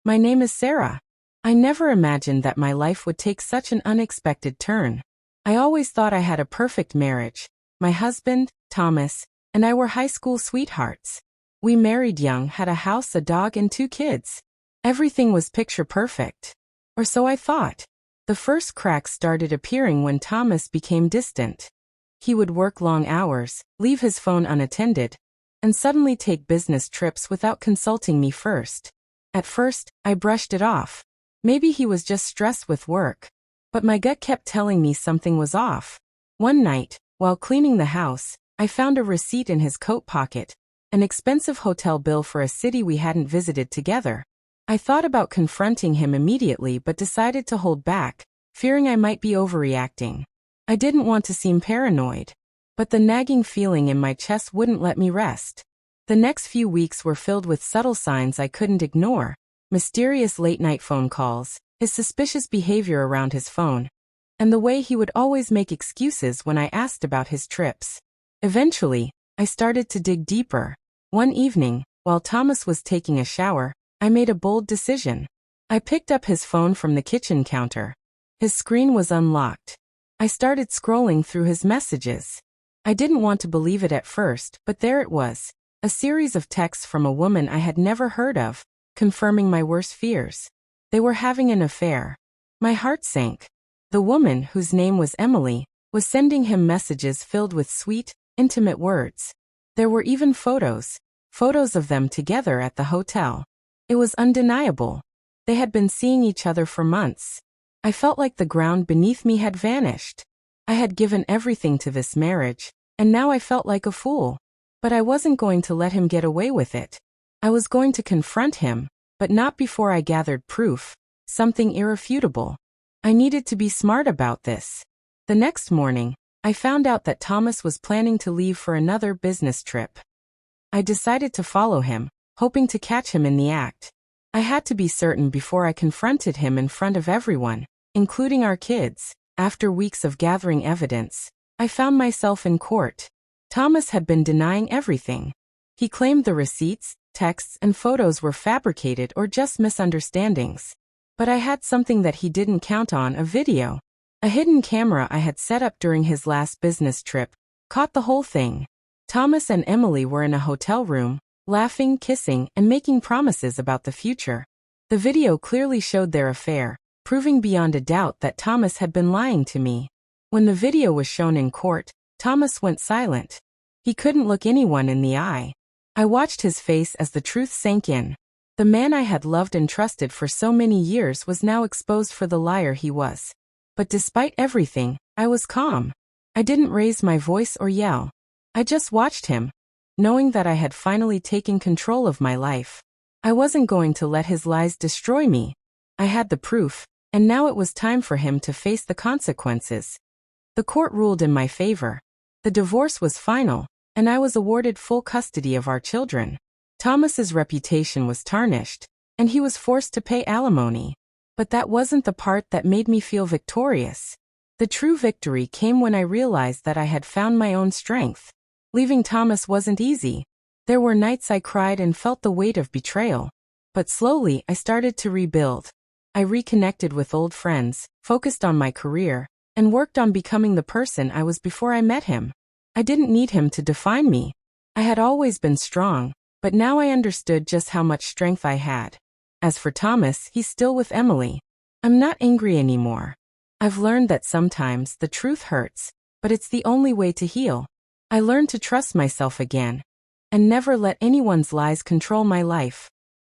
My name is Sarah. I never imagined that my life would take such an unexpected turn. I always thought I had a perfect marriage. My husband, Thomas, and I were high school sweethearts. We married young, had a house, a dog, and 2 kids. Everything was picture perfect. Or so I thought. The first cracks started appearing when Thomas became distant. He would work long hours, leave his phone unattended, and suddenly take business trips without consulting me first. At first, I brushed it off. Maybe he was just stressed with work. But my gut kept telling me something was off. One night, while cleaning the house, I found a receipt in his coat pocket, an expensive hotel bill for a city we hadn't visited together. I thought about confronting him immediately but decided to hold back, fearing I might be overreacting. I didn't want to seem paranoid. But the nagging feeling in my chest wouldn't let me rest. The next few weeks were filled with subtle signs I couldn't ignore. Mysterious late-night phone calls, his suspicious behavior around his phone, and the way he would always make excuses when I asked about his trips. Eventually, I started to dig deeper. One evening, while Thomas was taking a shower, I made a bold decision. I picked up his phone from the kitchen counter. His screen was unlocked. I started scrolling through his messages. I didn't want to believe it at first, but there it was, a series of texts from a woman I had never heard of, confirming my worst fears. They were having an affair. My heart sank. The woman, whose name was Emily, was sending him messages filled with sweet, intimate words. There were even photos of them together at the hotel. It was undeniable. They had been seeing each other for months. I felt like the ground beneath me had vanished. I had given everything to this marriage, and now I felt like a fool. But I wasn't going to let him get away with it. I was going to confront him, but not before I gathered proof, something irrefutable. I needed to be smart about this. The next morning, I found out that Thomas was planning to leave for another business trip. I decided to follow him, hoping to catch him in the act. I had to be certain before I confronted him in front of everyone, including our kids. After weeks of gathering evidence, I found myself in court. Thomas had been denying everything. He claimed the receipts, texts, and photos were fabricated or just misunderstandings. But I had something that he didn't count on: a video. A hidden camera I had set up during his last business trip caught the whole thing. Thomas and Emily were in a hotel room, laughing, kissing, and making promises about the future. The video clearly showed their affair, proving beyond a doubt that Thomas had been lying to me. When the video was shown in court, Thomas went silent. He couldn't look anyone in the eye. I watched his face as the truth sank in. The man I had loved and trusted for so many years was now exposed for the liar he was. But despite everything, I was calm. I didn't raise my voice or yell. I just watched him, knowing that I had finally taken control of my life. I wasn't going to let his lies destroy me. I had the proof, and now it was time for him to face the consequences. The court ruled in my favor. The divorce was final, and I was awarded full custody of our children. Thomas's reputation was tarnished, and he was forced to pay alimony. But that wasn't the part that made me feel victorious. The true victory came when I realized that I had found my own strength. Leaving Thomas wasn't easy. There were nights I cried and felt the weight of betrayal. But slowly I started to rebuild. I reconnected with old friends, focused on my career, and worked on becoming the person I was before I met him. I didn't need him to define me. I had always been strong, but now I understood just how much strength I had. As for Thomas, he's still with Emily. I'm not angry anymore. I've learned that sometimes the truth hurts, but it's the only way to heal. I learned to trust myself again, and never let anyone's lies control my life.